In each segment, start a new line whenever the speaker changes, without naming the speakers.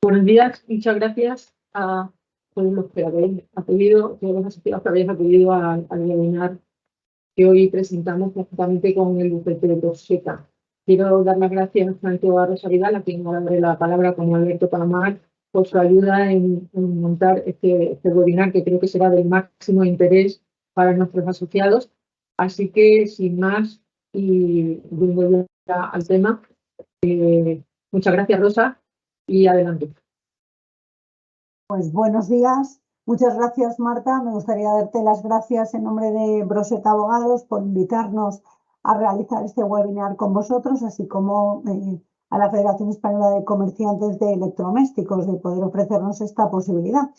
Buenos días, muchas gracias a todos los que habéis acudido, todos los asociados que habéis acudido al webinar que hoy presentamos conjuntamente con el bufete de Broseta. Quiero dar las gracias tanto a Rosa Vidal, a quien ahora daré la palabra, como a Alberto Palomar, por su ayuda en montar este webinar, que creo que será del máximo interés para nuestros asociados. Así que, sin más, y yendo ya al tema, muchas gracias, Rosa, y adelante.
Pues buenos días. Muchas gracias, Marta. Me gustaría darte las gracias en nombre de Broseta Abogados por invitarnos a realizar este webinar con vosotros, así como a la Federación Española de Comerciantes de Electrodomésticos de poder ofrecernos esta posibilidad.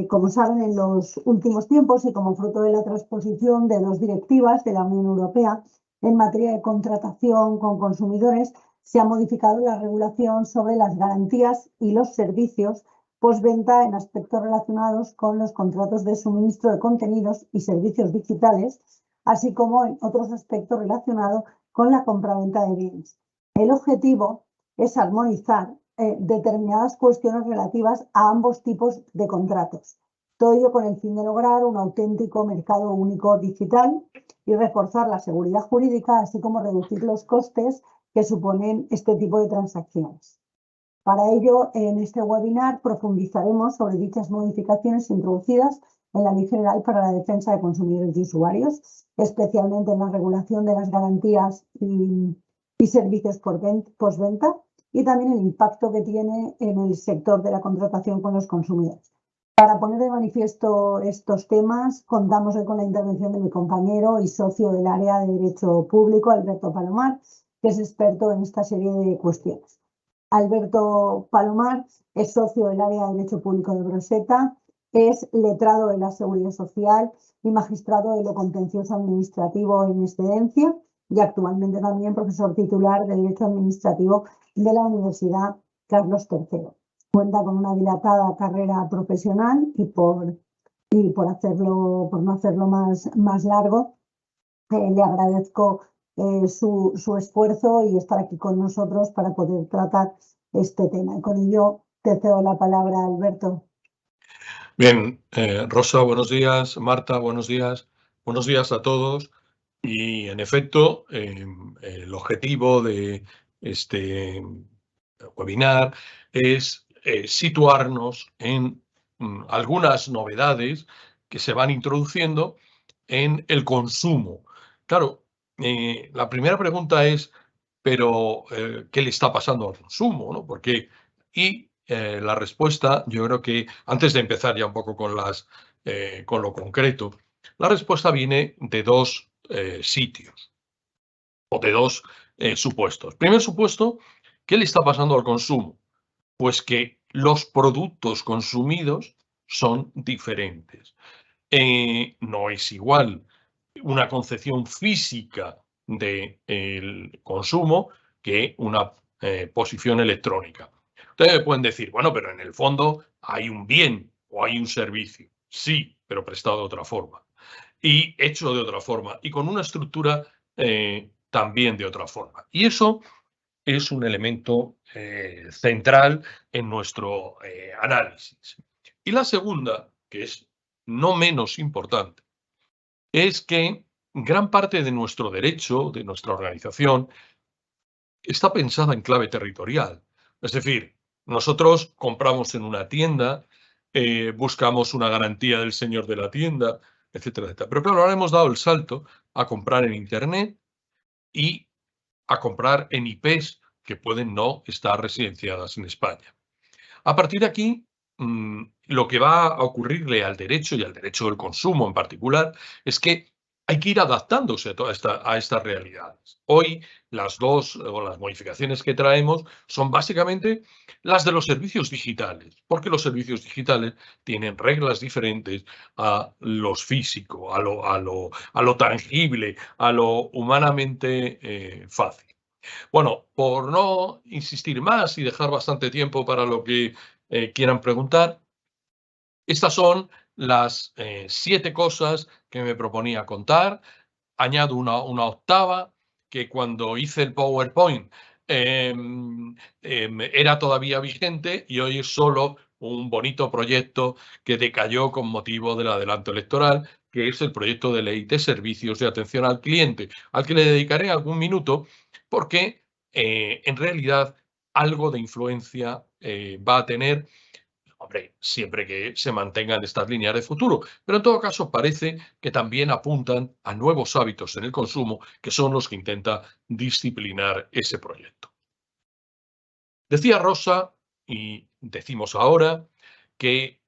Como saben, en los últimos tiempos y como fruto de la transposición de 2 directivas de la Unión Europea en materia de contratación con consumidores, se ha modificado la regulación sobre las garantías y los servicios postventa en aspectos relacionados con los contratos de suministro de contenidos y servicios digitales, así como en otros aspectos relacionados con la compraventa de bienes. El objetivo es armonizar determinadas cuestiones relativas a ambos tipos de contratos. Todo ello con el fin de lograr un auténtico mercado único digital y reforzar la seguridad jurídica, así como reducir los costes que suponen este tipo de transacciones. Para ello, en este webinar profundizaremos sobre dichas modificaciones introducidas en la Ley General para la Defensa de Consumidores y Usuarios, especialmente en la regulación de las garantías y servicios postventa, y también el impacto que tiene en el sector de la contratación con los consumidores. Para poner de manifiesto estos temas, contamos hoy con la intervención de mi compañero y socio del área de Derecho Público, Alberto Palomar, que es experto en esta serie de cuestiones. Alberto Palomar es socio del área de Derecho Público de Broseta, es letrado de la Seguridad Social y magistrado de lo contencioso administrativo en excedencia y actualmente también profesor titular de Derecho Administrativo de la Universidad Carlos III. Cuenta con una dilatada carrera profesional y por no hacerlo más largo, le agradezco su esfuerzo y estar aquí con nosotros para poder tratar este tema. Y con ello te cedo la palabra, Alberto.
Bien, Rosa, buenos días. Marta, buenos días. Buenos días a todos. Y en efecto, el objetivo de este webinar es situarnos en algunas novedades que se van introduciendo en el consumo. Claro, la primera pregunta es, pero ¿qué le está pasando al consumo, ¿no? Porque, la respuesta, yo creo que antes de empezar ya un poco con lo concreto, la respuesta viene de 2 sitios o de 2 supuestos. Primer supuesto, ¿qué le está pasando al consumo? Pues que los productos consumidos son diferentes. No es igual una concepción física del consumo que una posición electrónica. Ustedes me pueden decir, bueno, pero en el fondo hay un bien o hay un servicio. Sí, pero prestado de otra forma. Y hecho de otra forma. Y con una estructura también de otra forma. Y eso es un elemento central en nuestro análisis. Y la segunda, que es no menos importante, es que gran parte de nuestro derecho, de nuestra organización, está pensada en clave territorial. Es decir, nosotros compramos en una tienda, buscamos una garantía del señor de la tienda, etcétera, etcétera. Pero claro, ahora hemos dado el salto a comprar en Internet y a comprar en IPs que pueden no estar residenciadas en España. A partir de aquí, lo que va a ocurrirle al derecho y al derecho del consumo en particular es que hay que ir adaptándose a estas realidades. Hoy las modificaciones que traemos son básicamente las de los servicios digitales, porque los servicios digitales tienen reglas diferentes a los físicos, a lo tangible, a lo humanamente fácil. Bueno, por no insistir más y dejar bastante tiempo para lo que quieran preguntar, estas son las 7 cosas que me proponía contar. Añado una octava, que cuando hice el PowerPoint era todavía vigente y hoy es solo un bonito proyecto que decayó con motivo del adelanto electoral, que es el proyecto de ley de servicios de atención al cliente, al que le dedicaré algún minuto porque en realidad algo de influencia va a tener, hombre, siempre que se mantengan estas líneas de futuro, pero en todo caso parece que también apuntan a nuevos hábitos en el consumo que son los que intenta disciplinar ese proyecto. Decía Rosa, y decimos ahora, que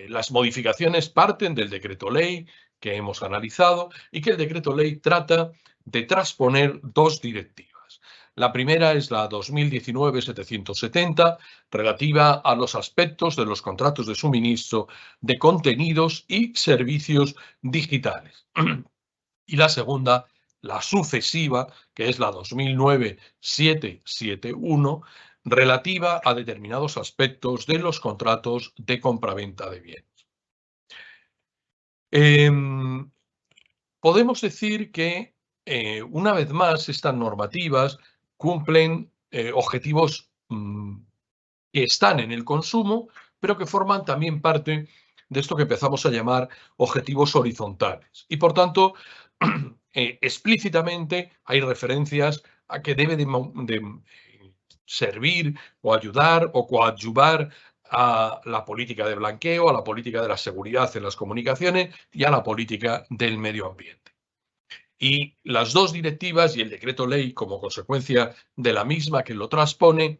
las modificaciones parten del decreto ley que hemos analizado y que el decreto ley trata de transponer dos directivas. La primera es la 2019-770, relativa a los aspectos de los contratos de suministro de contenidos y servicios digitales. Y la segunda, la sucesiva, que es la 2009-771, relativa a determinados aspectos de los contratos de compraventa de bienes. Podemos decir que, una vez más, estas normativas cumplen objetivos que están en el consumo, pero que forman también parte de esto que empezamos a llamar objetivos horizontales. Y, por tanto, explícitamente hay referencias a que debe de servir o ayudar o coadyuvar a la política de blanqueo, a la política de la seguridad en las comunicaciones y a la política del medio ambiente. Y las dos directivas y el decreto ley, como consecuencia de la misma que lo transpone,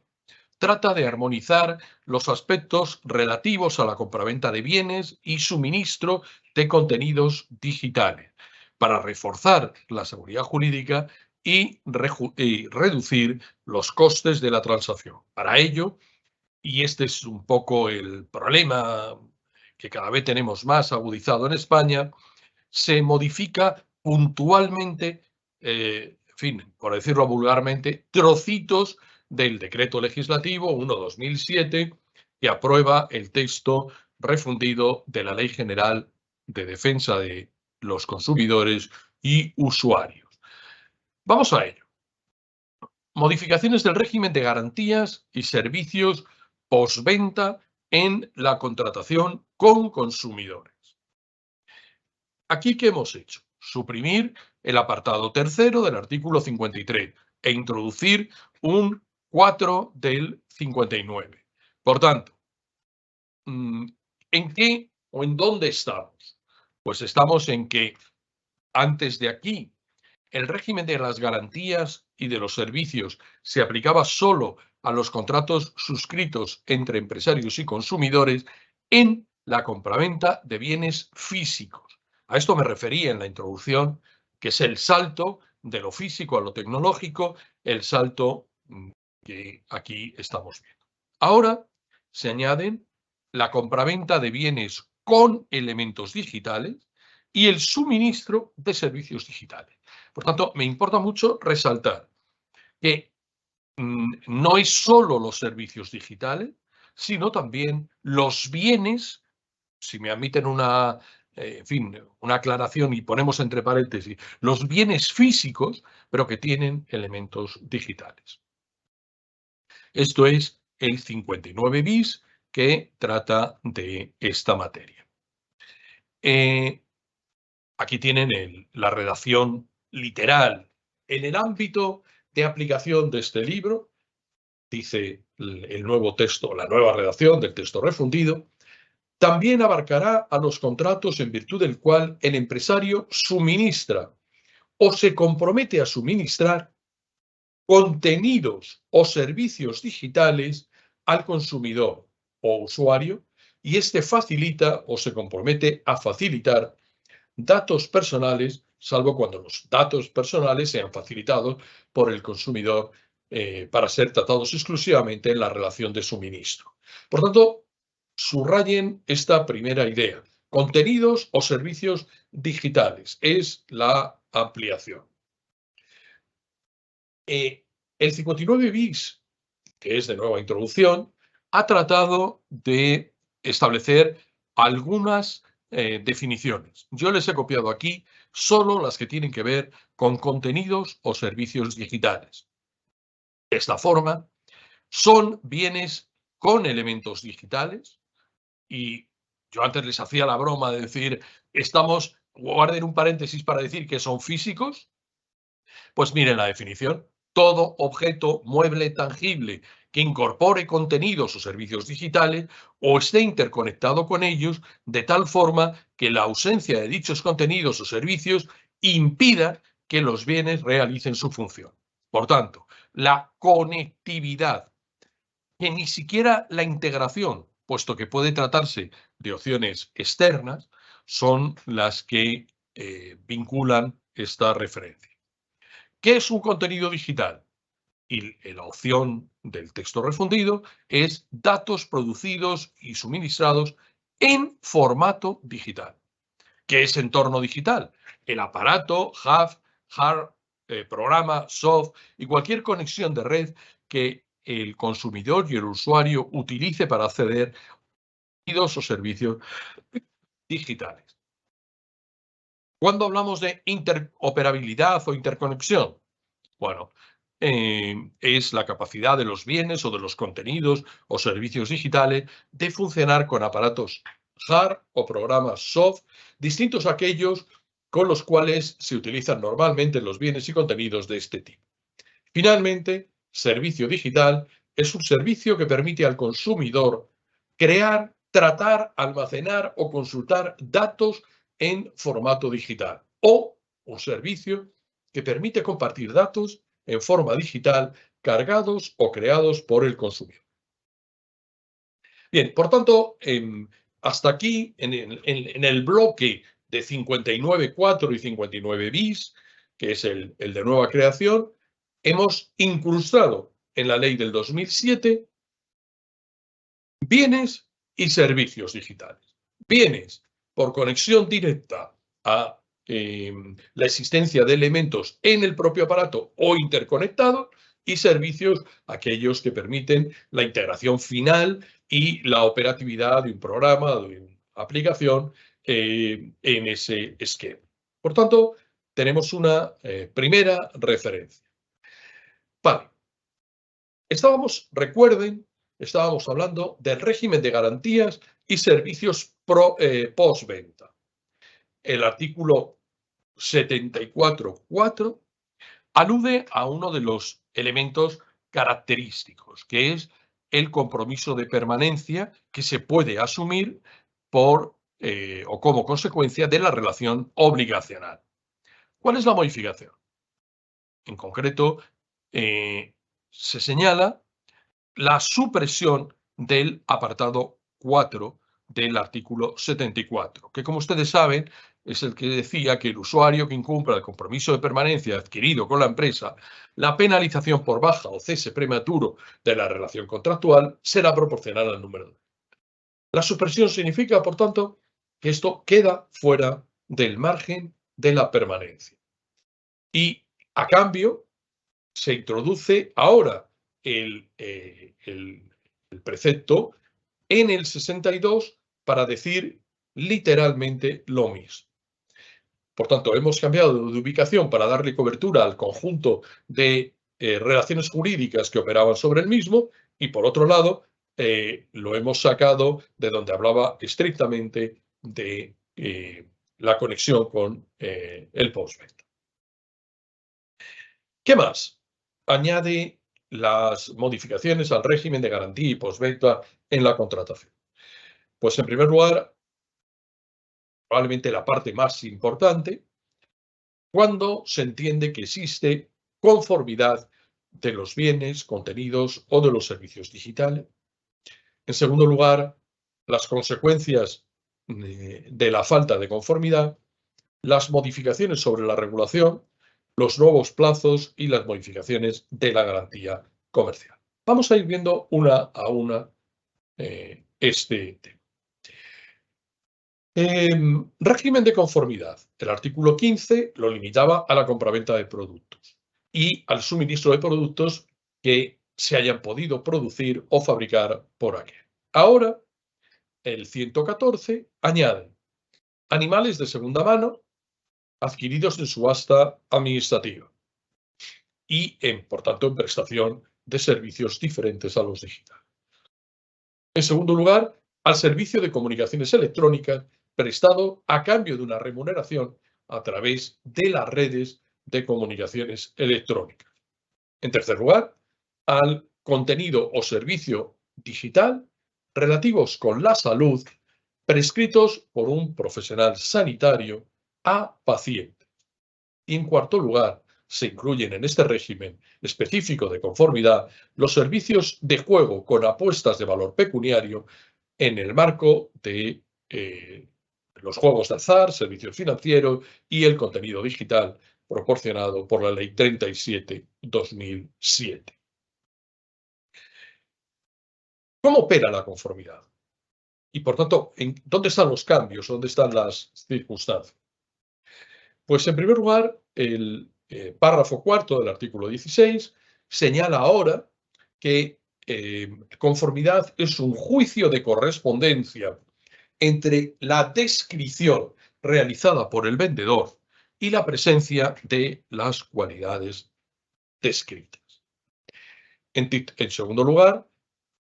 trata de armonizar los aspectos relativos a la compraventa de bienes y suministro de contenidos digitales para reforzar la seguridad jurídica y reducir los costes de la transacción. Para ello, y este es un poco el problema que cada vez tenemos más agudizado en España, se modifica puntualmente, en fin, por decirlo vulgarmente, trocitos del decreto legislativo 1/2007 que aprueba el texto refundido de la Ley General de Defensa de los Consumidores y Usuarios. Vamos a ello. Modificaciones del régimen de garantías y servicios postventa en la contratación con consumidores. Aquí, ¿qué hemos hecho? Suprimir el apartado tercero del artículo 53 e introducir un 4 del 59. Por tanto, ¿en qué o en dónde estamos? Pues estamos en que antes de aquí el régimen de las garantías y de los servicios se aplicaba solo a los contratos suscritos entre empresarios y consumidores en la compraventa de bienes físicos. A esto me refería en la introducción, que es el salto de lo físico a lo tecnológico, el salto que aquí estamos viendo. Ahora se añaden la compraventa de bienes con elementos digitales y el suministro de servicios digitales. Por tanto, me importa mucho resaltar que no es solo los servicios digitales, sino también los bienes, si me admiten una aclaración y ponemos entre paréntesis, los bienes físicos, pero que tienen elementos digitales. Esto es el 59 bis que trata de esta materia. Aquí tienen la redacción literal. En el ámbito de aplicación de este libro, dice el nuevo texto, la nueva redacción del texto refundido, también abarcará a los contratos en virtud del cual el empresario suministra o se compromete a suministrar contenidos o servicios digitales al consumidor o usuario y éste facilita o se compromete a facilitar datos personales, salvo cuando los datos personales sean facilitados por el consumidor para ser tratados exclusivamente en la relación de suministro. Por tanto, subrayen esta primera idea. Contenidos o servicios digitales es la ampliación. El 59 bis, que es de nueva introducción, ha tratado de establecer algunas definiciones. Yo les he copiado aquí solo las que tienen que ver con contenidos o servicios digitales. de esta forma, son bienes con elementos digitales. Y yo antes les hacía la broma de decir, guarden un paréntesis para decir que son físicos. Pues miren la definición. Todo objeto mueble tangible que incorpore contenidos o servicios digitales o esté interconectado con ellos de tal forma que la ausencia de dichos contenidos o servicios impida que los bienes realicen su función. Por tanto, la conectividad, que ni siquiera la integración, puesto que puede tratarse de opciones externas, son las que vinculan esta referencia. ¿Qué es un contenido digital? Y la opción del texto refundido es datos producidos y suministrados en formato digital. ¿Qué es entorno digital? El aparato, hard, programa, soft y cualquier conexión de red que el consumidor y el usuario utilice para acceder a o servicios digitales. ¿Cuándo hablamos de interoperabilidad o interconexión? Bueno, es la capacidad de los bienes o de los contenidos o servicios digitales de funcionar con aparatos hard o programas soft, distintos a aquellos con los cuales se utilizan normalmente los bienes y contenidos de este tipo. Finalmente, servicio digital es un servicio que permite al consumidor crear, tratar, almacenar o consultar datos en formato digital, o un servicio que permite compartir datos en forma digital cargados o creados por el consumidor. Bien, por tanto, hasta aquí en el bloque de 59.4 y 59 bis, que es el de nueva creación, hemos incrustado en la ley del 2007 bienes y servicios digitales. Bienes por conexión directa a la existencia de elementos en el propio aparato o interconectados, y servicios aquellos que permiten la integración final y la operatividad de un programa, de una aplicación en ese esquema. Por tanto, tenemos una primera referencia. Vale. Recuerden, estábamos hablando del régimen de garantías y servicios postventa. El artículo 74.4 alude a uno de los elementos característicos, que es el compromiso de permanencia que se puede asumir por o como consecuencia de la relación obligacional. ¿Cuál es la modificación? En concreto, se señala la supresión del apartado 4 del artículo 74, que, como ustedes saben, es el que decía que el usuario que incumpla el compromiso de permanencia adquirido con la empresa, la penalización por baja o cese prematuro de la relación contractual será proporcional al número de. La supresión significa, por tanto, que esto queda fuera del margen de la permanencia. Y, a cambio, se introduce ahora el precepto en el 62 para decir literalmente lo mismo. Por tanto, hemos cambiado de ubicación para darle cobertura al conjunto de relaciones jurídicas que operaban sobre el mismo, y por otro lado, lo hemos sacado de donde hablaba estrictamente de la conexión con el postventa. ¿Qué más? Añade las modificaciones al régimen de garantía y postventa en la contratación. Pues, en primer lugar, probablemente la parte más importante, cuando se entiende que existe conformidad de los bienes, contenidos o de los servicios digitales. En segundo lugar, las consecuencias de la falta de conformidad, las modificaciones sobre la regulación, los nuevos plazos y las modificaciones de la garantía comercial. Vamos a ir viendo una a una este tema. Régimen de conformidad. El artículo 15 lo limitaba a la compraventa de productos y al suministro de productos que se hayan podido producir o fabricar por aquel. Ahora, el 114 añade animales de segunda mano adquiridos en subasta administrativa y, por tanto, en prestación de servicios diferentes a los digitales. En segundo lugar, al servicio de comunicaciones electrónicas prestado a cambio de una remuneración a través de las redes de comunicaciones electrónicas. En tercer lugar, al contenido o servicio digital relativos con la salud prescritos por un profesional sanitario a pacientes. Y en cuarto lugar, se incluyen en este régimen específico de conformidad los servicios de juego con apuestas de valor pecuniario en el marco de los juegos de azar, servicios financieros y el contenido digital proporcionado por la Ley 37/2007. ¿Cómo opera la conformidad? Y por tanto, ¿dónde están los cambios? ¿Dónde están las circunstancias? Pues en primer lugar, el párrafo cuarto del artículo 16 señala ahora que conformidad es un juicio de correspondencia entre la descripción realizada por el vendedor y la presencia de las cualidades descritas. En segundo lugar,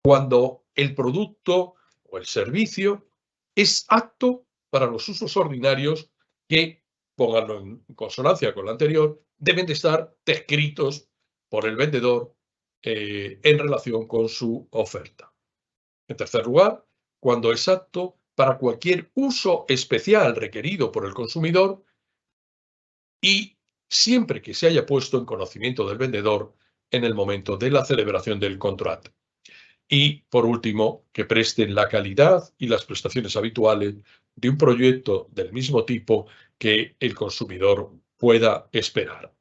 cuando el producto o el servicio es apto para los usos ordinarios que, pónganlo en consonancia con lo anterior, deben de estar descritos por el vendedor en relación con su oferta. En tercer lugar, cuando es apto para cualquier uso especial requerido por el consumidor y siempre que se haya puesto en conocimiento del vendedor en el momento de la celebración del contrato. Y, por último, que presten la calidad y las prestaciones habituales de un proyecto del mismo tipo que el consumidor pueda esperar.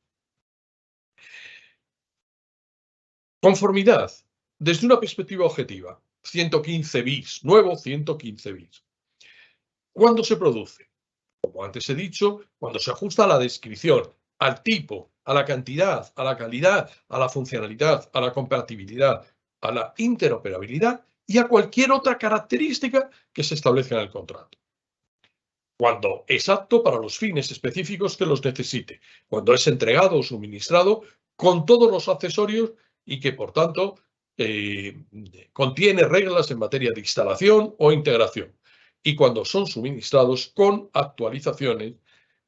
Conformidad, desde una perspectiva objetiva, 115 bis, nuevo 115 bis. ¿Cuándo se produce? Como antes he dicho, cuando se ajusta a la descripción, al tipo, a la cantidad, a la calidad, a la funcionalidad, a la compatibilidad, a la interoperabilidad y a cualquier otra característica que se establezca en el contrato. Cuando es apto para los fines específicos que los necesite. Cuando es entregado o suministrado con todos los accesorios y que, por tanto, contiene reglas en materia de instalación o integración. Y cuando son suministrados con actualizaciones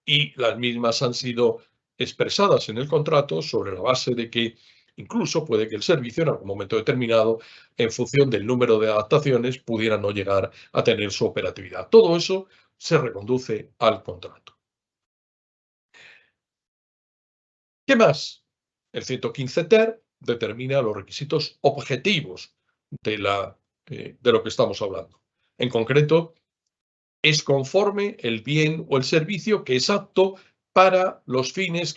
y las mismas han sido expresadas en el contrato sobre la base de que incluso puede que el servicio en algún momento determinado, en función del número de adaptaciones, pudiera no llegar a tener su operatividad. Todo eso se reconduce al contrato. ¿Qué más? El 115 ter determina los requisitos objetivos de lo que estamos hablando. En concreto, es conforme el bien o el servicio que es apto para los fines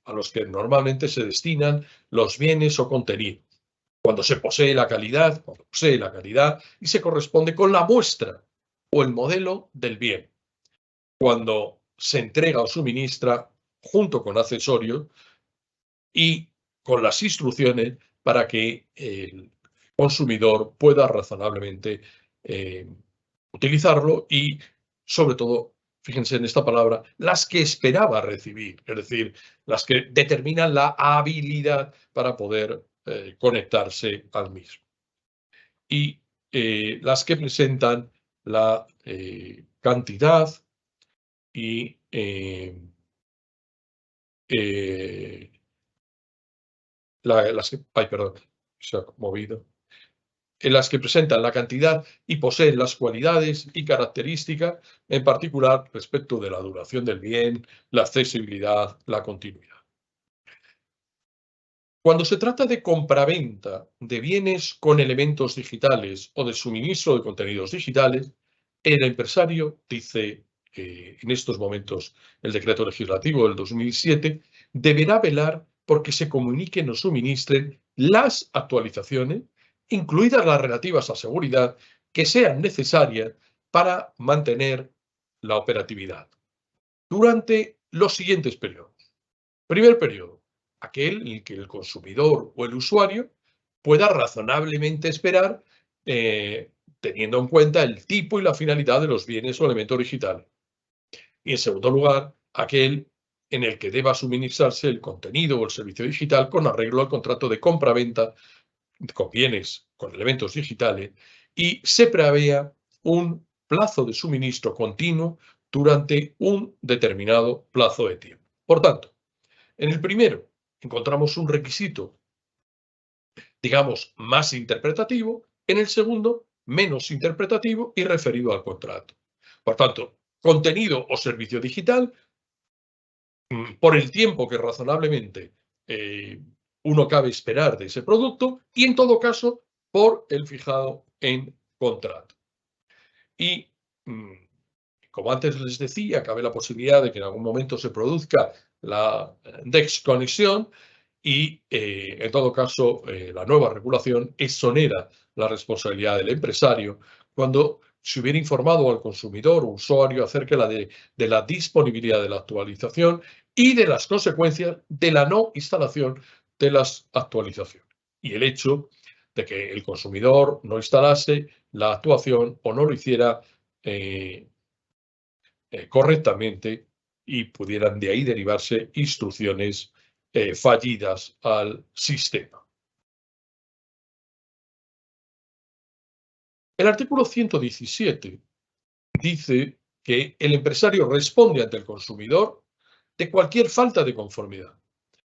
a los que normalmente se destinan los bienes o contenidos. Cuando se posee la calidad y se corresponde con la muestra o el modelo del bien. Cuando se entrega o suministra junto con accesorios y con las instrucciones para que el consumidor pueda razonablemente utilizarlo y, sobre todo, fíjense en esta palabra, las que esperaba recibir, es decir, las que determinan la habilidad para poder conectarse al mismo. Y las que presentan la cantidad y se ha movido. En las que presentan la cantidad y poseen las cualidades y características, en particular respecto de la duración del bien, la accesibilidad, la continuidad. Cuando se trata de compraventa de bienes con elementos digitales o de suministro de contenidos digitales, el empresario, dice en estos momentos el decreto legislativo del 2007, deberá velar porque se comuniquen o suministren las actualizaciones, incluidas las relativas a seguridad, que sean necesarias para mantener la operatividad durante los siguientes periodos. Primer periodo, aquel en el que el consumidor o el usuario pueda razonablemente esperar, teniendo en cuenta el tipo y la finalidad de los bienes o elementos digitales. Y en segundo lugar, aquel en el que deba suministrarse el contenido o el servicio digital con arreglo al contrato de compra-venta con bienes, con elementos digitales, y se prevea un plazo de suministro continuo durante un determinado plazo de tiempo. Por tanto, en el primero encontramos un requisito, digamos, más interpretativo, en el segundo, menos interpretativo y referido al contrato. Por tanto, contenido o servicio digital, por el tiempo que razonablemente uno cabe esperar de ese producto y, en todo caso, por el fijado en contrato. Y, como antes les decía, cabe la posibilidad de que en algún momento se produzca la desconexión y, en todo caso, la nueva regulación exonera la responsabilidad del empresario cuando se hubiera informado al consumidor o usuario acerca de la disponibilidad de la actualización y de las consecuencias de la no instalación de las actualizaciones. Y el hecho de que el consumidor no instalase la actuación o no lo hiciera correctamente y pudieran de ahí derivarse instrucciones fallidas al sistema. El artículo 117 dice que el empresario responde ante el consumidor de cualquier falta de conformidad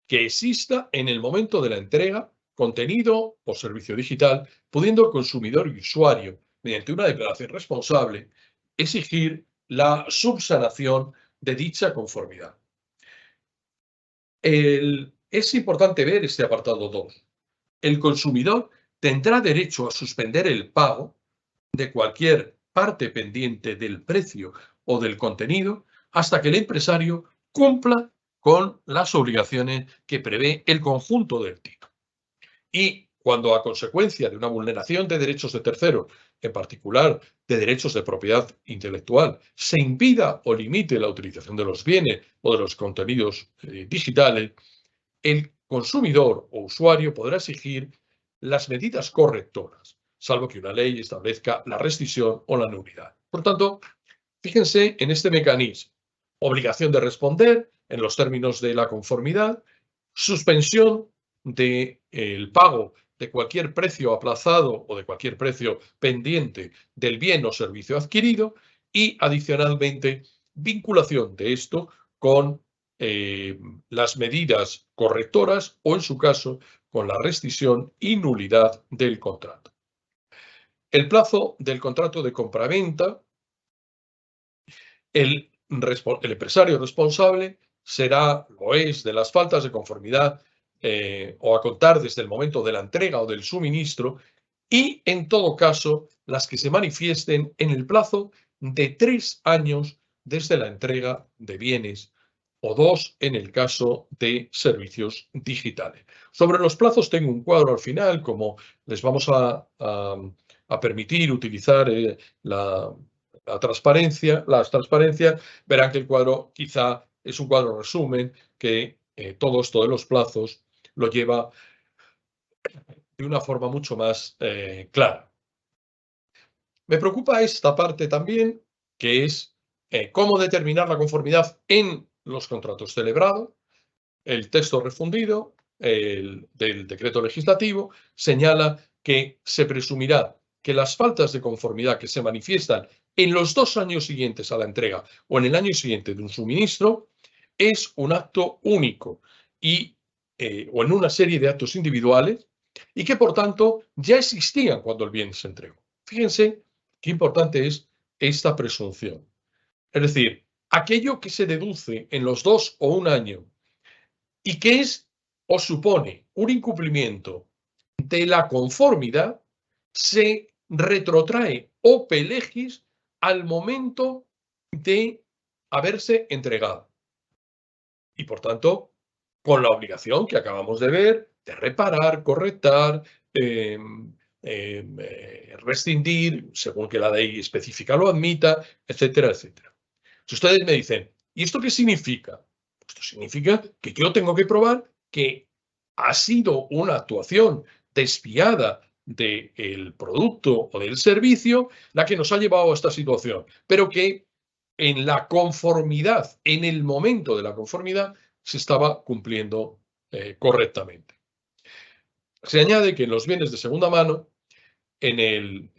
que exista en el momento de la entrega, contenido o servicio digital, pudiendo el consumidor y usuario, mediante una declaración responsable, exigir la subsanación de dicha conformidad. Es importante ver este apartado 2. El consumidor tendrá derecho a suspender el pago de cualquier parte pendiente del precio o del contenido hasta que el empresario cumpla con las obligaciones que prevé el conjunto del título. Y cuando, a consecuencia de una vulneración de derechos de terceros, en particular de derechos de propiedad intelectual, se impida o limite la utilización de los bienes o de los contenidos digitales, el consumidor o usuario podrá exigir las medidas correctoras, salvo que una ley establezca la rescisión o la nulidad. Por tanto, fíjense en este mecanismo: obligación de responder en los términos de la conformidad, suspensión del pago de cualquier precio aplazado o de cualquier precio pendiente del bien o servicio adquirido y, adicionalmente, vinculación de esto con las medidas correctoras o, en su caso, con la rescisión y nulidad del contrato. El plazo del contrato de compraventa, el empresario responsable lo es de las faltas de conformidad o a contar desde el momento de la entrega o del suministro y, en todo caso, las que se manifiesten en el plazo de 3 años desde la entrega de bienes o 2 en el caso de servicios digitales. Sobre los plazos tengo un cuadro al final, como les vamos a permitir utilizar las transparencias, verán que el cuadro quizá es un cuadro resumen que todo esto de los plazos lo lleva de una forma mucho más clara. Me preocupa esta parte también, que es cómo determinar la conformidad en los contratos celebrados. El texto refundido del decreto legislativo señala que se presumirá que las faltas de conformidad que se manifiestan en los 2 años siguientes a la entrega o en el año siguiente de un suministro es un acto único o en una serie de actos individuales y que, por tanto, ya existían cuando el bien se entregó. Fíjense qué importante es esta presunción. Es decir, aquello que se deduce en los 2 o 1 año y que es o supone un incumplimiento de la conformidad, se retrotrae ope legis al momento de haberse entregado. Y, por tanto, con la obligación que acabamos de ver de reparar, correctar, rescindir, según que la ley específica lo admita, etcétera, etcétera. Si ustedes me dicen, ¿y esto qué significa? Esto significa que yo tengo que probar que ha sido una actuación despiadada del producto o del servicio la que nos ha llevado a esta situación, pero que en la conformidad, en el momento de la conformidad, se estaba cumpliendo correctamente. Se añade que en los bienes de segunda mano, en el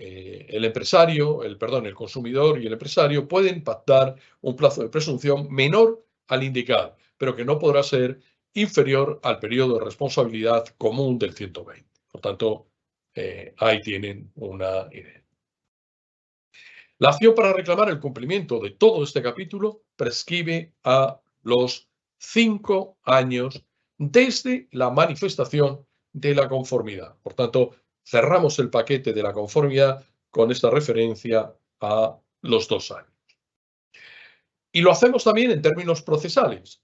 consumidor y el empresario pueden pactar un plazo de presunción menor al indicado, pero que no podrá ser inferior al periodo de responsabilidad común del 120. Por tanto, ahí tienen una idea. La acción para reclamar el cumplimiento de todo este capítulo prescribe a los 5 años desde la manifestación de la conformidad. Por tanto, cerramos el paquete de la conformidad con esta referencia a los 2 años. Y lo hacemos también en términos procesales.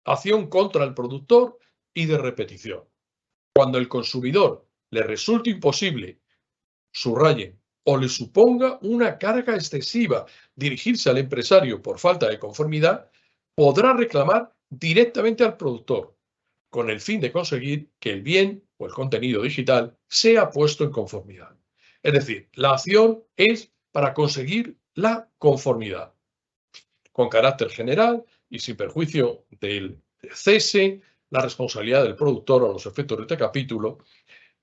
Acción contra el productor y de repetición. Cuando el consumidor le resulte imposible, subrayen, o le suponga una carga excesiva dirigirse al empresario por falta de conformidad, podrá reclamar directamente al productor, con el fin de conseguir que el bien o el contenido digital sea puesto en conformidad. Es decir, la acción es para conseguir la conformidad. Con carácter general y sin perjuicio del cese, la responsabilidad del productor a los efectos de este capítulo,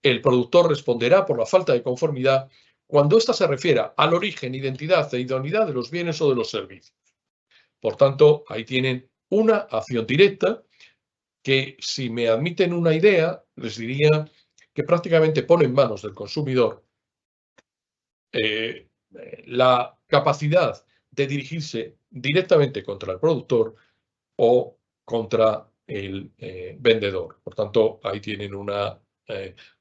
el productor responderá por la falta de conformidad cuando ésta se refiera al origen, identidad e idoneidad de los bienes o de los servicios. Por tanto, ahí tienen una acción directa que, si me admiten una idea, les diría que prácticamente pone en manos del consumidor la capacidad de dirigirse directamente contra el productor o contra el vendedor. Por tanto, ahí tienen una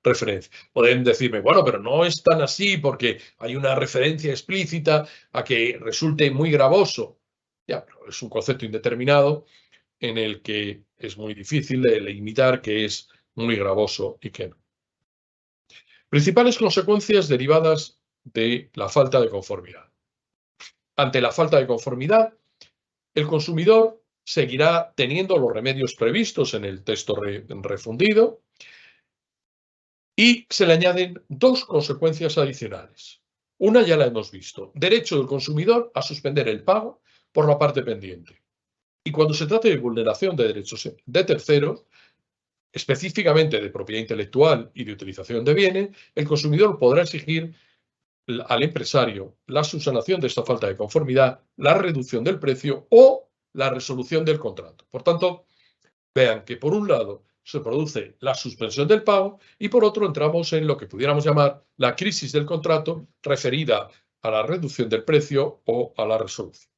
referencia. Pueden decirme, bueno, pero no es tan así porque hay una referencia explícita a que resulte muy gravoso. Ya, pero es un concepto indeterminado en el que es muy difícil de limitar qué es muy gravoso y qué no. Principales consecuencias derivadas de la falta de conformidad. Ante la falta de conformidad, el consumidor seguirá teniendo los remedios previstos en el texto refundido y se le añaden 2 consecuencias adicionales. Una ya la hemos visto: derecho del consumidor a suspender el pago por la parte pendiente. Y cuando se trate de vulneración de derechos de terceros, específicamente de propiedad intelectual y de utilización de bienes, el consumidor podrá exigir al empresario la subsanación de esta falta de conformidad, la reducción del precio o la resolución del contrato. Por tanto, vean que por un lado se produce la suspensión del pago y por otro entramos en lo que pudiéramos llamar la crisis del contrato referida a la reducción del precio o a la resolución.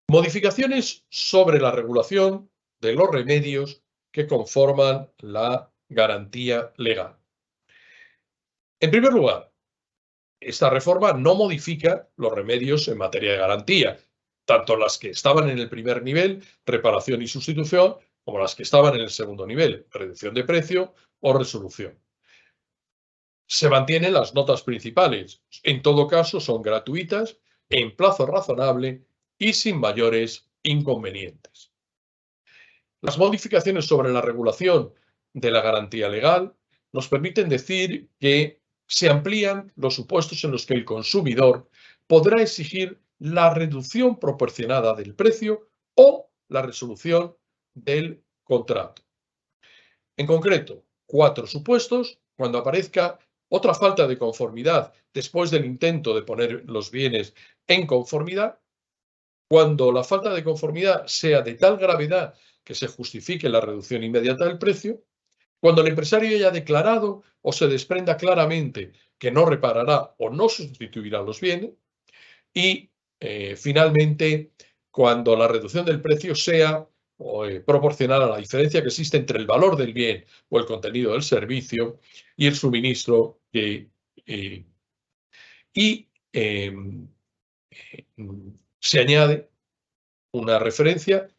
Modificaciones sobre la regulación de los remedios que conforman la garantía legal. En primer lugar, esta reforma no modifica los remedios en materia de garantía, tanto las que estaban en el primer nivel, reparación y sustitución, como las que estaban en el segundo nivel, reducción de precio o resolución. Se mantienen las notas principales. En todo caso, son gratuitas, en plazo razonable y sin mayores inconvenientes. Las modificaciones sobre la regulación de la garantía legal nos permiten decir que se amplían los supuestos en los que el consumidor podrá exigir la reducción proporcionada del precio o la resolución del contrato. En concreto, 4 supuestos: cuando aparezca otra falta de conformidad después del intento de poner los bienes en conformidad; cuando la falta de conformidad sea de tal gravedad que se justifique la reducción inmediata del precio; cuando el empresario haya declarado o se desprenda claramente que no reparará o no sustituirá los bienes; y finalmente, cuando la reducción del precio sea proporcional a la diferencia que existe entre el valor del bien o el contenido del servicio y el suministro se añade una referencia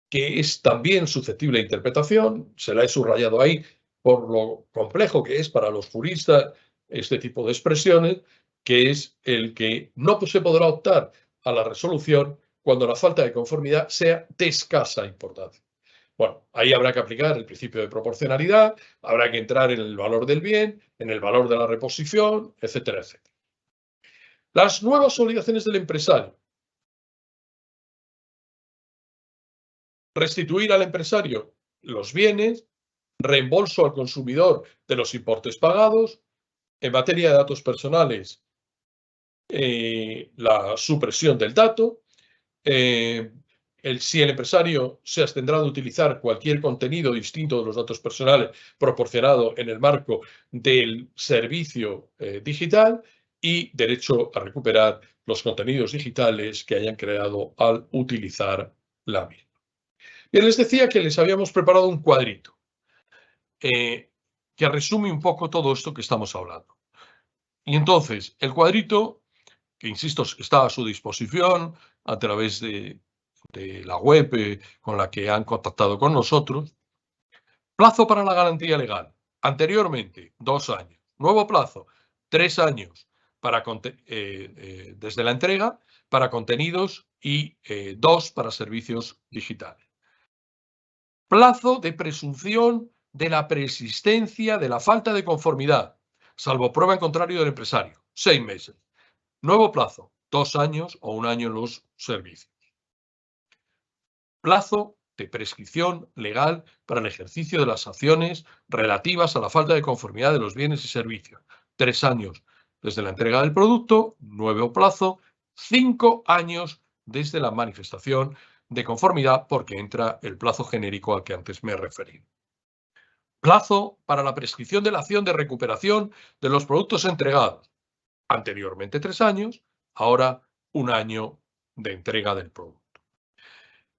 que es también susceptible de interpretación. Se la he subrayado ahí por lo complejo que es para los juristas este tipo de expresiones, que es el que no se podrá optar a la resolución cuando la falta de conformidad sea de escasa importancia. Bueno, ahí habrá que aplicar el principio de proporcionalidad, habrá que entrar en el valor del bien, en el valor de la reposición, etcétera, etcétera. Las nuevas obligaciones del empresario. Restituir al empresario los bienes, reembolso al consumidor de los importes pagados. En materia de datos personales, la supresión del dato. Si el empresario se abstendrá de utilizar cualquier contenido distinto de los datos personales proporcionado en el marco del servicio digital, y derecho a recuperar los contenidos digitales que hayan creado al utilizar la misma. Bien, les decía que les habíamos preparado un cuadrito que resume un poco todo esto que estamos hablando. Y entonces, el cuadrito, que insisto, está a su disposición a través de la web con la que han contactado con nosotros. Plazo para la garantía legal. Anteriormente, 2 años. Nuevo plazo, 3 años desde la entrega para contenidos y 2 para servicios digitales. Plazo de presunción de la preexistencia de la falta de conformidad, salvo prueba en contrario del empresario, 6 meses. Nuevo plazo, 2 años o 1 año en los servicios. Plazo de prescripción legal para el ejercicio de las acciones relativas a la falta de conformidad de los bienes y servicios. 3 años desde la entrega del producto, nuevo plazo, 5 años desde la manifestación de conformidad, porque entra el plazo genérico al que antes me he referido. Plazo para la prescripción de la acción de recuperación de los productos entregados. Anteriormente 3 años, ahora 1 año de entrega del producto.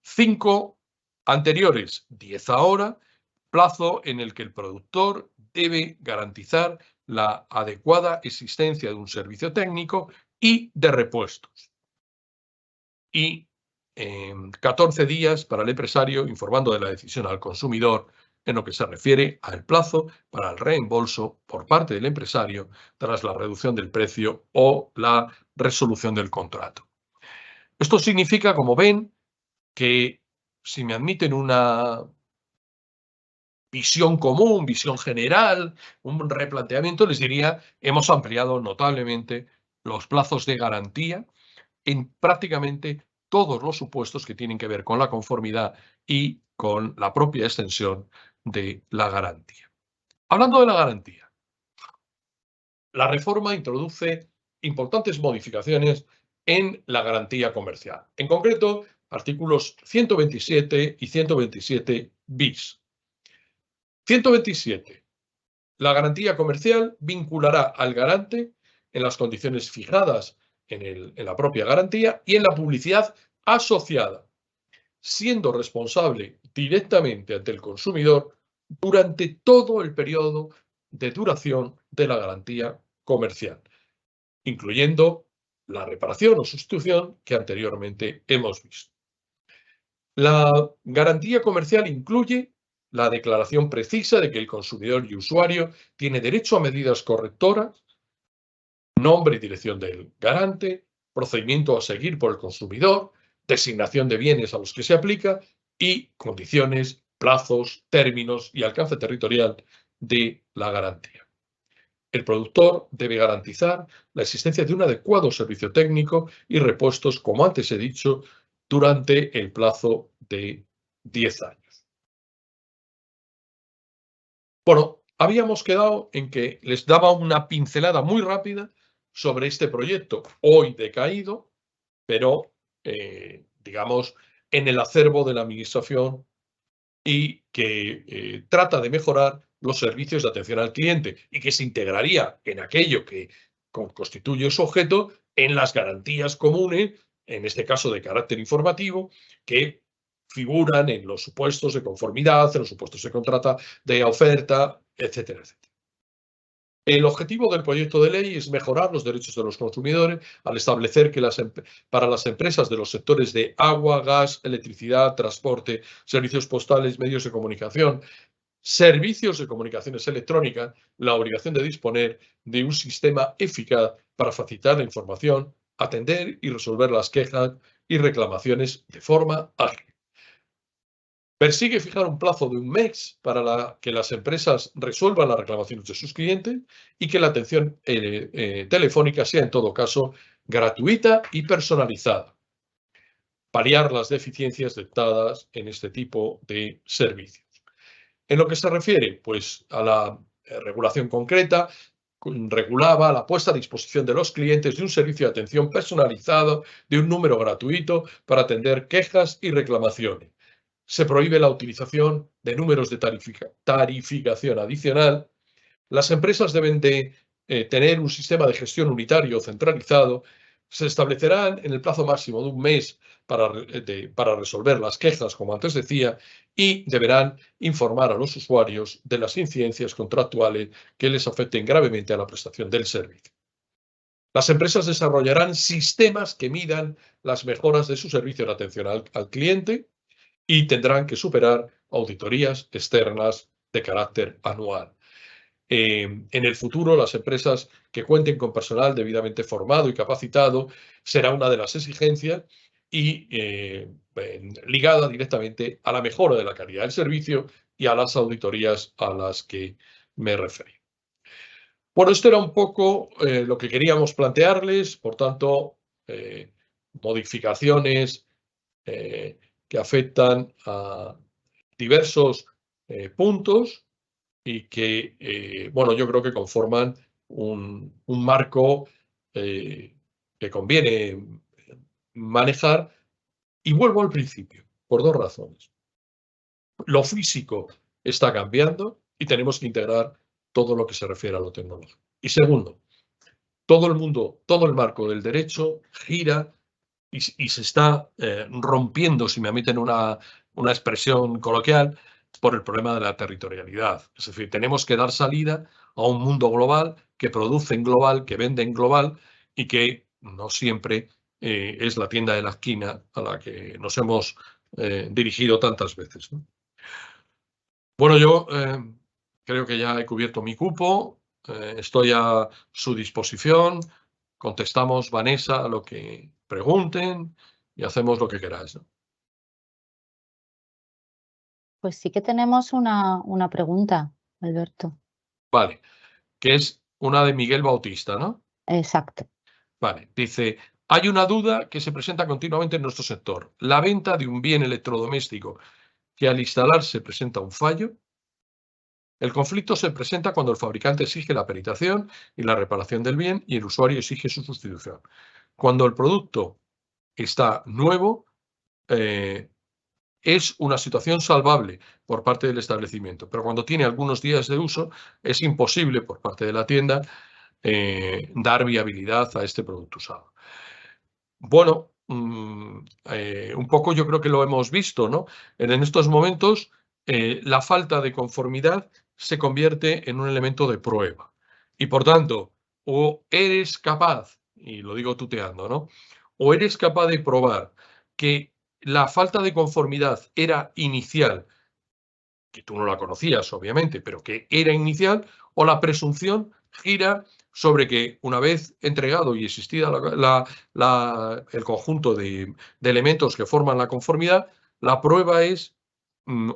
5 anteriores, 10 ahora, plazo en el que el productor debe garantizar la adecuada existencia de un servicio técnico y de repuestos. Y 14 días para el empresario, informando de la decisión al consumidor en lo que se refiere al plazo para el reembolso por parte del empresario tras la reducción del precio o la resolución del contrato. Esto significa, como ven, que si me admiten una visión común, visión general, un replanteamiento, les diría, hemos ampliado notablemente los plazos de garantía en prácticamente todos los supuestos que tienen que ver con la conformidad y con la propia extensión de la garantía. Hablando de la garantía, la reforma introduce importantes modificaciones en la garantía comercial. En concreto, artículos 127 y 127 bis. 127. La garantía comercial vinculará al garante en las condiciones fijadas en la propia garantía y en la publicidad asociada, siendo responsable directamente ante el consumidor durante todo el periodo de duración de la garantía comercial, incluyendo la reparación o sustitución que anteriormente hemos visto. La garantía comercial incluye la declaración precisa de que el consumidor y usuario tiene derecho a medidas correctoras, nombre y dirección del garante, procedimiento a seguir por el consumidor, designación de bienes a los que se aplica y condiciones, plazos, términos y alcance territorial de la garantía. El productor debe garantizar la existencia de un adecuado servicio técnico y repuestos, como antes he dicho, durante el plazo de 10 años. Bueno, habíamos quedado en que les daba una pincelada muy rápida sobre este proyecto, hoy decaído, pero, digamos, en el acervo de la Administración y que trata de mejorar los servicios de atención al cliente y que se integraría en aquello que constituye su objeto en las garantías comunes, en este caso de carácter informativo, que figuran en los supuestos de conformidad, en los supuestos de contrata, de oferta, etcétera, etcétera. El objetivo del proyecto de ley es mejorar los derechos de los consumidores al establecer que para las empresas de los sectores de agua, gas, electricidad, transporte, servicios postales, medios de comunicación, servicios de comunicaciones electrónicas, la obligación de disponer de un sistema eficaz para facilitar la información, atender y resolver las quejas y reclamaciones de forma ágil. Persigue fijar un plazo de 1 mes para que las empresas resuelvan las reclamaciones de sus clientes y que la atención telefónica sea, en todo caso, gratuita y personalizada. Paliar las deficiencias detectadas en este tipo de servicios. En lo que se refiere, pues, a la regulación concreta, regulaba la puesta a disposición de los clientes de un servicio de atención personalizado de un número gratuito para atender quejas y reclamaciones. Se prohíbe la utilización de números de tarificación adicional. Las empresas deben de tener un sistema de gestión unitario centralizado. Se establecerán en el plazo máximo de un mes para resolver las quejas, como antes decía, y deberán informar a los usuarios de las incidencias contractuales que les afecten gravemente a la prestación del servicio. Las empresas desarrollarán sistemas que midan las mejoras de su servicio de atención al cliente y tendrán que superar auditorías externas de carácter anual. En el futuro, las empresas que cuenten con personal debidamente formado y capacitado será una de las exigencias y ligada directamente a la mejora de la calidad del servicio y a las auditorías a las que me referí. Bueno, esto era un poco lo que queríamos plantearles, por tanto, modificaciones que afectan a diversos puntos y que, bueno, yo creo que conforman un marco que conviene manejar. Y vuelvo al principio, por dos razones. Lo físico está cambiando y tenemos que integrar todo lo que se refiere a lo tecnológico. Y segundo, todo el mundo, todo el marco del derecho gira y se está rompiendo, si me admiten una expresión coloquial, por el problema de la territorialidad. Es decir, tenemos que dar salida a un mundo global que produce en global, que vende en global y que no siempre es la tienda de la esquina a la que nos hemos dirigido tantas veces, ¿no? Bueno, yo creo que ya he cubierto mi cupo, estoy a su disposición, contestamos, Vanessa, a lo que pregunten y hacemos lo que queráis, ¿no?
Pues sí que tenemos una pregunta, Alberto.
Vale, que es una de Miguel Bautista, ¿no?
Exacto.
Vale, dice, hay una duda que se presenta continuamente en nuestro sector. La venta de un bien electrodoméstico que al instalarse presenta un fallo. El conflicto se presenta cuando el fabricante exige la peritación y la reparación del bien y el usuario exige su sustitución. Cuando el producto está nuevo, es una situación salvable por parte del establecimiento, pero cuando tiene algunos días de uso, es imposible por parte de la tienda dar viabilidad a este producto usado. Bueno, un poco yo creo que lo hemos visto, ¿no? En estos momentos, la falta de conformidad se convierte en un elemento de prueba. Y por tanto, o eres capaz, y lo digo tuteando, ¿no? O eres capaz de probar que la falta de conformidad era inicial, que tú no la conocías, obviamente, pero que era inicial, o la presunción gira sobre que una vez entregado y existida el conjunto de elementos que forman la conformidad, la prueba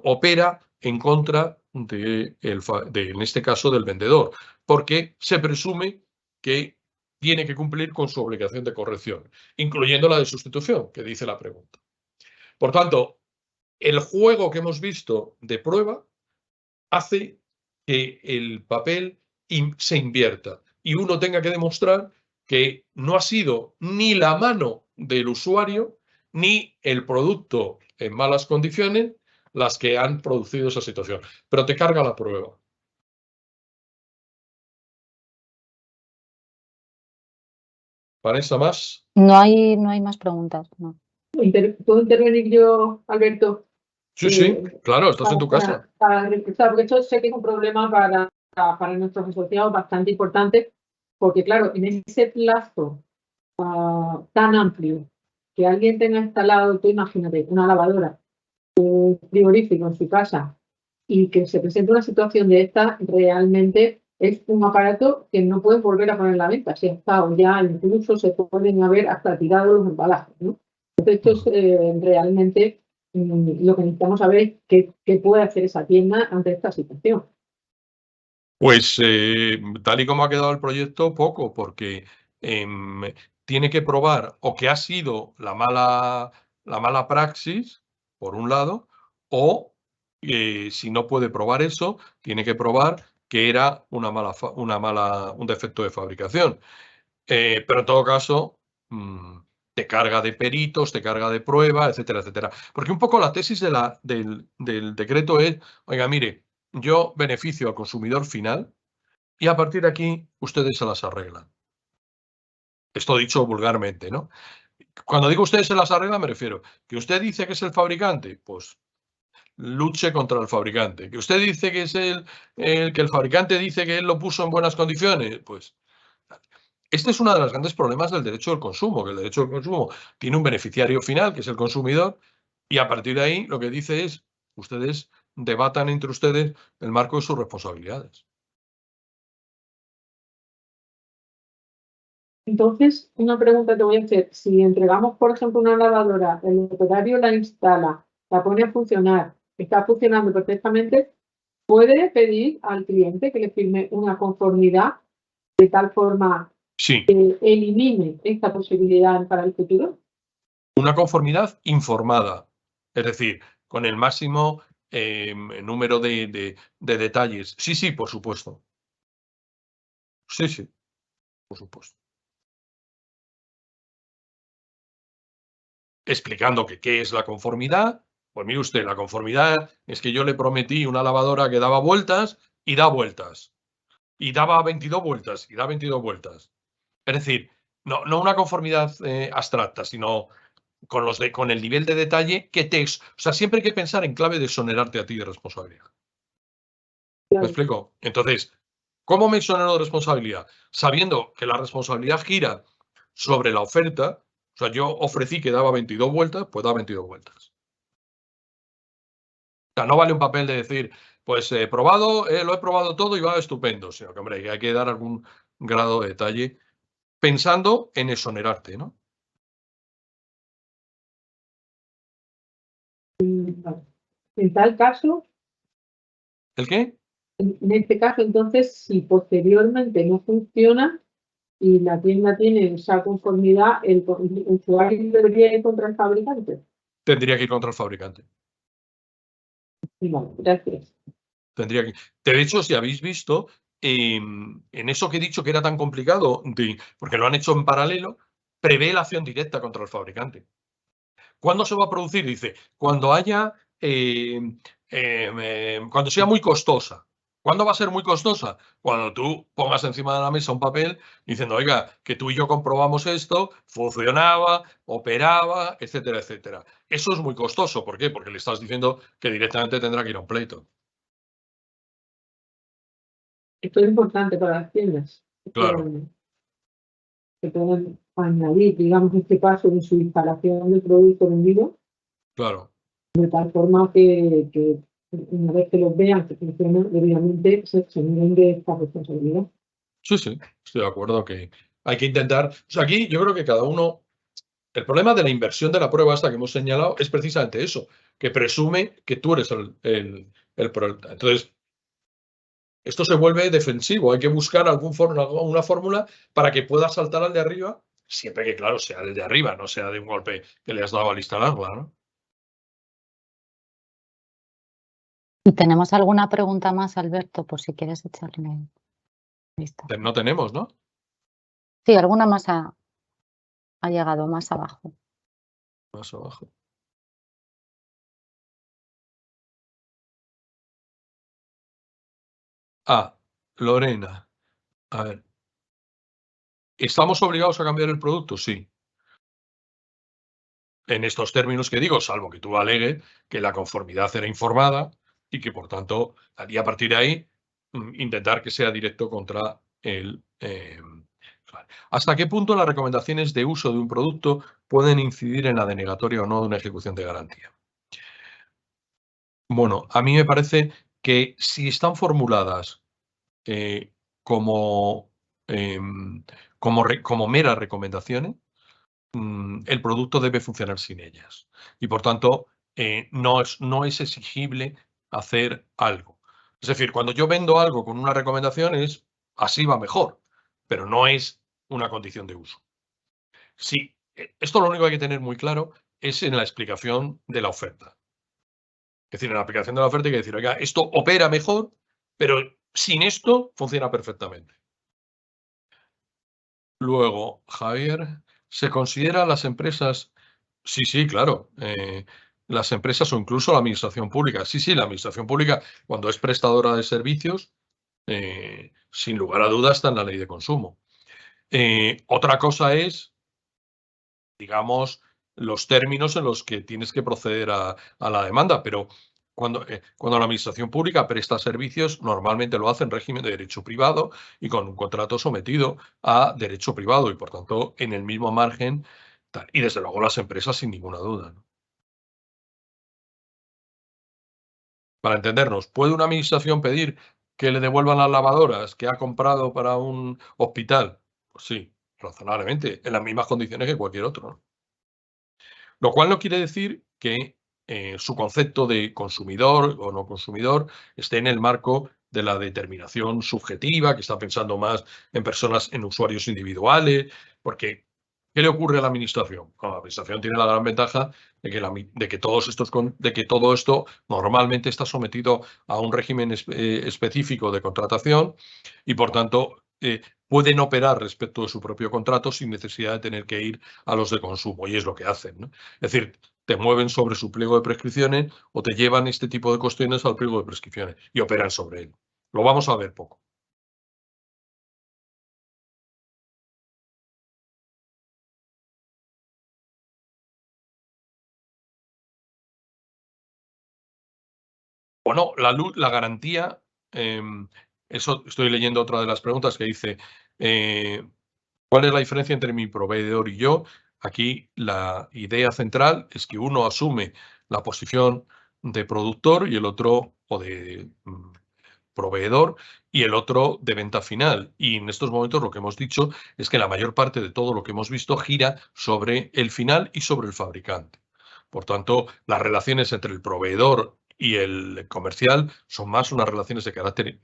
opera en contra en este caso, del vendedor, porque se presume que tiene que cumplir con su obligación de corrección, incluyendo la de sustitución, que dice la pregunta. Por tanto, el juego que hemos visto de prueba hace que el papel se invierta y uno tenga que demostrar que no ha sido ni la mano del usuario ni el producto en malas condiciones las que han producido esa situación, pero te carga la prueba. ¿Vanessa, más?
No hay más preguntas, no.
¿Puedo intervenir yo, Alberto?
Sí, claro, estás en tu casa.
Para refrescar, porque esto sé que es un problema para nuestros asociados bastante importante, porque claro, en ese plazo tan amplio, que alguien tenga instalado, tú imagínate, una lavadora, un frigorífico en su casa, y que se presente una situación de esta, realmente es un aparato que no puedes volver a poner en la venta. Si ha estado ya, incluso se pueden haber hasta tirado los embalajes, ¿no? Entonces, esto es realmente lo que necesitamos saber es qué puede hacer esa tienda ante esta situación.
Pues tal y como ha quedado el proyecto, poco, porque tiene que probar o que ha sido la mala praxis, por un lado, o si no puede probar eso, tiene que probar que era un defecto de fabricación. Pero en todo caso, te carga de peritos, te carga de pruebas, etcétera, etcétera. Porque un poco la tesis del decreto es, oiga, mire, yo beneficio al consumidor final y a partir de aquí ustedes se las arreglan. Esto dicho vulgarmente, ¿no? Cuando digo ustedes se las arreglan, me refiero que usted dice que es el fabricante, pues luche contra el fabricante. Que usted dice que es que el fabricante dice que él lo puso en buenas condiciones, pues este es uno de los grandes problemas del derecho del consumo, que el derecho del consumo tiene un beneficiario final, que es el consumidor, y a partir de ahí lo que dice es, ustedes debatan entre ustedes el marco de sus responsabilidades.
Entonces, una pregunta te voy a hacer. Si entregamos, por ejemplo, una lavadora, el operario la instala, la pone a funcionar, está funcionando perfectamente, ¿puede pedir al cliente que le firme una conformidad de tal forma
Sí,
que elimine esta posibilidad para el futuro?
una conformidad informada, es decir, con el máximo número de detalles. Sí, sí, por supuesto. Sí, sí, por supuesto. Explicando que qué es la conformidad. Pues mire usted, la conformidad es que yo le prometí una lavadora que daba vueltas y da vueltas. Y daba 22 vueltas y da 22 vueltas. Es decir, no una conformidad abstracta, sino con el nivel de detalle que o sea, siempre hay que pensar en clave de exonerarte a ti de responsabilidad. ¿Me
Claro.
explico? Entonces, ¿cómo me exonero de responsabilidad? Sabiendo que la responsabilidad gira sobre la oferta, o sea, yo ofrecí que daba 22 vueltas, pues da 22 vueltas. O sea, no vale un papel de decir, pues lo he probado todo y va estupendo, sino que, hombre, hay que dar algún grado de detalle pensando en exonerarte, ¿no?
Vale. En tal caso,
¿El qué?
en este caso, entonces, si posteriormente no funciona y la tienda tiene esa conformidad, el usuario debería ir contra el fabricante.
Tendría que ir contra el fabricante.
Vale, gracias.
Tendría que. De hecho, si habéis visto, en eso que he dicho que era tan complicado, porque lo han hecho en paralelo, prevé la acción directa contra el fabricante. ¿Cuándo se va a producir? Dice, cuando haya, cuando sea muy costosa. ¿Cuándo va a ser muy costosa? Cuando tú pongas encima de la mesa un papel diciendo, oiga, que tú y yo comprobamos esto, funcionaba, operaba, etcétera, etcétera. Eso es muy costoso. ¿Por qué? Porque le estás diciendo que directamente tendrá que ir a un pleito.
Esto es importante para las tiendas.
Claro,
Que pueden añadir, digamos, este paso de su instalación del producto vendido,
claro.
de tal forma que una vez que los vean que funciona, debidamente se exoneran de esta responsabilidad.
Sí, sí, estoy de acuerdo que hay que intentar. O sea, aquí yo creo que cada uno. El problema de la inversión de la prueba esta que hemos señalado es precisamente eso, que presume que tú eres el problema. Entonces, esto se vuelve defensivo. Hay que buscar una fórmula para que pueda saltar al de arriba, siempre que, claro, sea el de arriba, no sea de un golpe que le has dado al instalarla, ¿no?
¿Y tenemos alguna pregunta más, Alberto, por si quieres echarle vista?
No tenemos, ¿no?
Sí, alguna más ha llegado más abajo.
Más abajo. Ah, Lorena. A ver. ¿Estamos obligados a cambiar el producto? Sí. En estos términos que digo, salvo que tú alegues que la conformidad era informada y que, por tanto, y a partir de ahí, intentar que sea directo contra el. ¿Hasta qué punto las recomendaciones de uso de un producto pueden incidir en la denegatoria o no de una ejecución de garantía? Bueno, a mí me parece que si están formuladas como, como meras recomendaciones, el producto debe funcionar sin ellas. Y por tanto, no es exigible hacer algo. Es decir, cuando yo vendo algo con una recomendación es así va mejor, pero no es una condición de uso. Sí, esto lo único que hay que tener muy claro es en la explicación de la oferta. Es decir, en la aplicación de la oferta hay que decir, oiga, esto opera mejor, pero sin esto funciona perfectamente. Luego, Javier, ¿se consideran las empresas? Sí, claro. Las empresas o incluso la administración pública. Sí, la administración pública, cuando es prestadora de servicios, sin lugar a dudas está en la ley de consumo. Otra cosa es, digamos, los términos en los que tienes que proceder a la demanda, pero cuando la administración pública presta servicios, normalmente lo hace en régimen de derecho privado y con un contrato sometido a derecho privado y, por tanto, en el mismo margen. Y, desde luego, las empresas, sin ninguna duda, ¿no? Para entendernos, ¿puede una administración pedir que le devuelvan las lavadoras que ha comprado para un hospital? Pues sí, razonablemente, en las mismas condiciones que cualquier otro, ¿no? Lo cual no quiere decir que su concepto de consumidor o no consumidor esté en el marco de la determinación subjetiva, que está pensando más en personas, en usuarios individuales, porque ¿qué le ocurre a la administración? Bueno, la administración tiene la gran ventaja de que todo esto normalmente está sometido a un régimen específico de contratación y, por tanto, pueden operar respecto de su propio contrato sin necesidad de tener que ir a los de consumo, y es lo que hacen, ¿no? Es decir, te mueven sobre su pliego de prescripciones o te llevan este tipo de cuestiones al pliego de prescripciones y operan sobre él. Lo vamos a ver poco. Bueno, la garantía, eso estoy leyendo otra de las preguntas que dice, ¿cuál es la diferencia entre mi proveedor y yo? Aquí la idea central es que uno asume la posición de productor y el otro, o de proveedor, y el otro de venta final. Y en estos momentos lo que hemos dicho es que la mayor parte de todo lo que hemos visto gira sobre el final y sobre el fabricante. Por tanto, las relaciones entre el proveedor y el comercial son más unas relaciones de carácter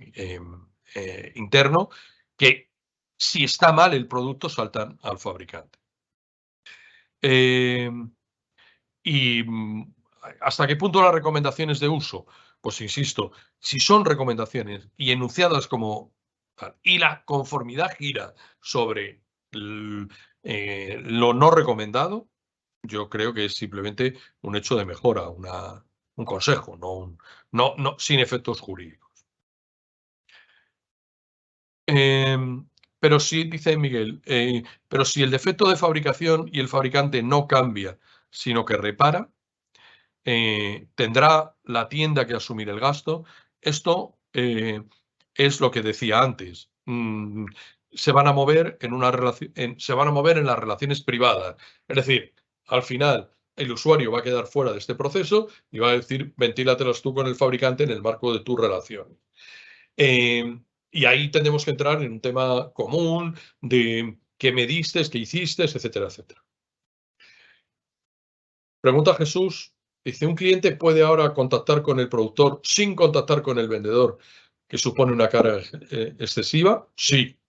interno que, si está mal el producto, saltan al fabricante. Y ¿hasta qué punto las recomendaciones de uso? Pues insisto, si son recomendaciones y enunciadas como tal, y la conformidad gira sobre lo no recomendado, yo creo que es simplemente un hecho de mejora, un consejo, no sin efectos jurídicos. Pero sí, dice Miguel, pero si el defecto de fabricación y el fabricante no cambia, sino que repara, tendrá la tienda que asumir el gasto. Esto es lo que decía antes. Se van a mover se van a mover en las relaciones privadas. Es decir, al final el usuario va a quedar fuera de este proceso y va a decir, ventílatelos tú con el fabricante en el marco de tu relación. Y ahí tendremos que entrar en un tema común de qué me diste, qué hiciste, etcétera, etcétera. Pregunta Jesús, dice, ¿un cliente puede ahora contactar con el productor sin contactar con el vendedor, que supone una carga excesiva? Sí.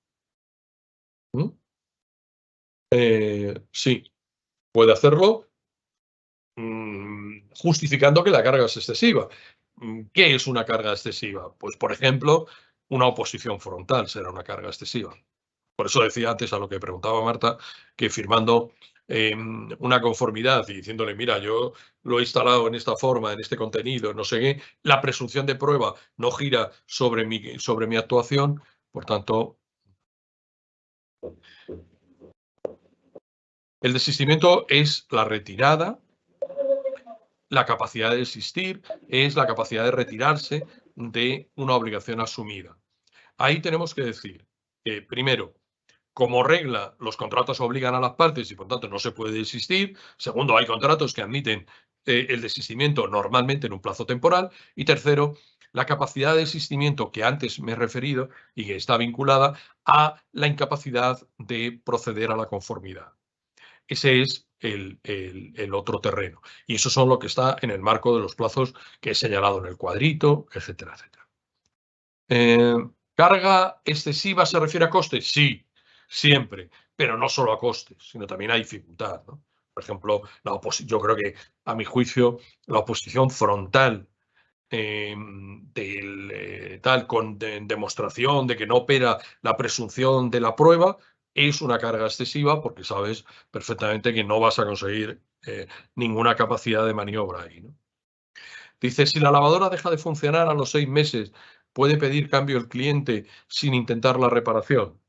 Sí, puede hacerlo justificando que la carga es excesiva. ¿Qué es una carga excesiva? Pues, por ejemplo, una oposición frontal será una carga excesiva. Por eso decía antes, a lo que preguntaba Marta, que firmando una conformidad y diciéndole, mira, yo lo he instalado en esta forma, en este contenido, no sé qué, la presunción de prueba no gira sobre mi actuación, por tanto, el desistimiento es la retirada, la capacidad de desistir es la capacidad de retirarse de una obligación asumida. Ahí tenemos que decir, primero, como regla, los contratos obligan a las partes y, por tanto, no se puede desistir. Segundo, hay contratos que admiten el desistimiento normalmente en un plazo temporal. Y tercero, la capacidad de desistimiento que antes me he referido y que está vinculada a la incapacidad de proceder a la conformidad. Ese es el otro terreno. Y eso son lo que está en el marco de los plazos que he señalado en el cuadrito, etcétera, etcétera. ¿Carga excesiva se refiere a costes? Sí, siempre. pero no solo a costes, sino también a dificultad, ¿no? Por ejemplo, yo creo que, a mi juicio, la oposición frontal con demostración de que no opera la presunción de la prueba es una carga excesiva, porque sabes perfectamente que no vas a conseguir ninguna capacidad de maniobra ahí, ¿no? Dice, si la lavadora deja de funcionar a los 6 meses, ¿puede pedir cambio el cliente sin intentar la reparación?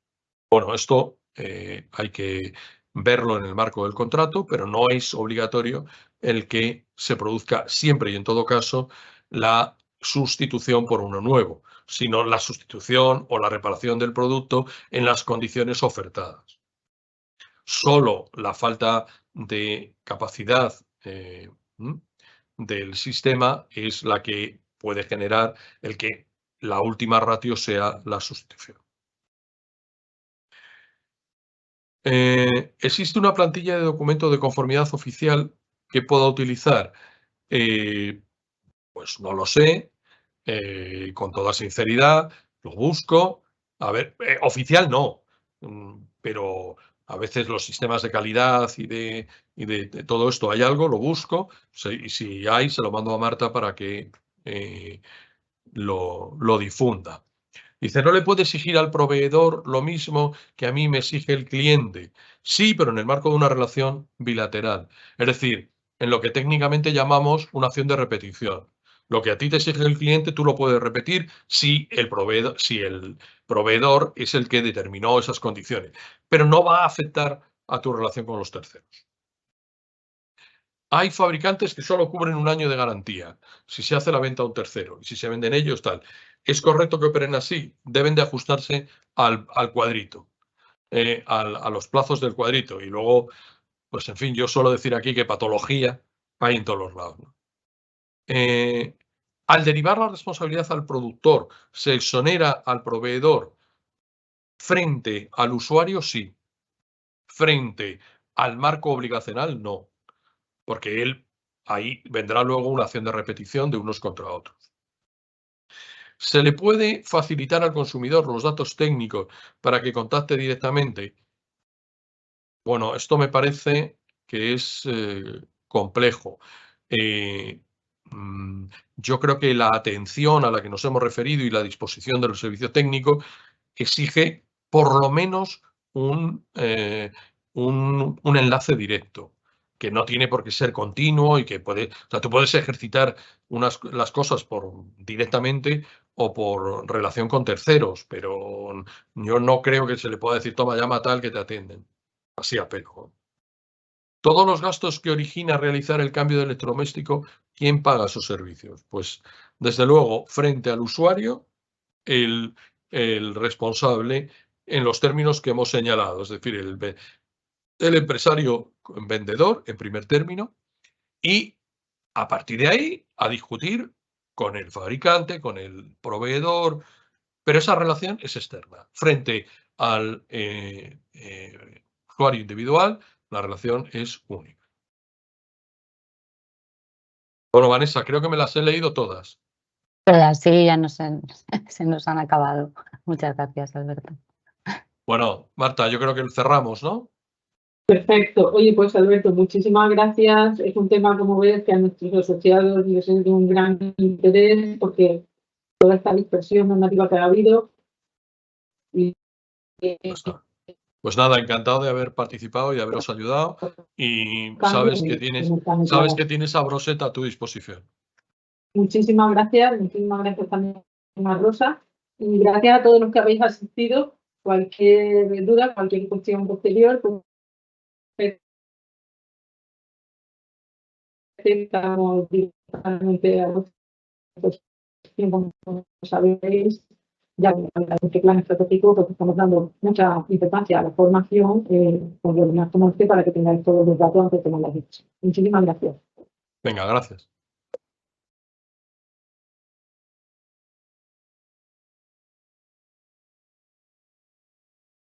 Bueno, esto hay que verlo en el marco del contrato, pero no es obligatorio el que se produzca siempre y en todo caso la sustitución por uno nuevo, sino la sustitución o la reparación del producto en las condiciones ofertadas. Solo la falta de capacidad del sistema es la que puede generar el que la última ratio sea la sustitución. ¿Existe una plantilla de documento de conformidad oficial que pueda utilizar? Pues no lo sé, con toda sinceridad, lo busco. A ver, oficial no, pero a veces los sistemas de calidad y de todo esto hay algo, lo busco, y si hay, se lo mando a Marta para que lo difunda. Dice, ¿no le puede exigir al proveedor lo mismo que a mí me exige el cliente? Sí, pero en el marco de una relación bilateral. Es decir, en lo que técnicamente llamamos una acción de repetición. Lo que a ti te exige el cliente, tú lo puedes repetir si el proveedor es el que determinó esas condiciones, pero no va a afectar a tu relación con los terceros. Hay fabricantes que solo cubren un año de garantía si se hace la venta a un tercero y si se venden ellos, tal. ¿Es correcto que operen así? Deben de ajustarse al cuadrito, a los plazos del cuadrito. Y luego, pues en fin, yo suelo decir aquí que patología hay en todos los lados, ¿no? Al derivar la responsabilidad al productor, ¿se exonera al proveedor frente al usuario? Sí. Frente al marco obligacional, no. Porque ahí vendrá luego una acción de repetición de unos contra otros. ¿Se le puede facilitar al consumidor los datos técnicos para que contacte directamente? Bueno, esto me parece que es complejo. Yo creo que la atención a la que nos hemos referido y la disposición de los servicios técnicos exige por lo menos un enlace directo, que no tiene por qué ser continuo y que tú puedes ejercitar las cosas directamente o por relación con terceros, pero yo no creo que se le pueda decir, toma, llama a tal que te atienden. Así a pelo. Todos los gastos que origina realizar el cambio de electrodoméstico, ¿quién paga esos servicios? Pues, desde luego, frente al usuario, el responsable en los términos que hemos señalado, es decir, el empresario vendedor, en primer término, y a partir de ahí a discutir con el fabricante, con el proveedor, pero esa relación es externa. Frente al usuario individual, la relación es única. Bueno, Vanessa, creo que me las he leído todas.
Todas, sí, ya se nos han acabado. Muchas gracias, Alberto.
Bueno, Marta, yo creo que cerramos, ¿no?
Perfecto. Oye, pues Alberto, muchísimas gracias. Es un tema, como ves, que a nuestros asociados les es de un gran interés porque toda esta dispersión normativa que ha habido.
Pues nada, encantado de haber participado y de haberos ayudado. Y sabes que tienes a Broseta a tu disposición.
Muchísimas gracias también a Rosa. Y gracias a todos los que habéis asistido. Cualquier duda, cualquier cuestión posterior, pues estamos directamente a vuestra disposición, como sabéis, ya en este plan estratégico, porque estamos dando mucha importancia a la formación con los demás como usted para que tengáis todos los datos antes de tomar las decisiones. Muchísimas gracias.
Venga, gracias.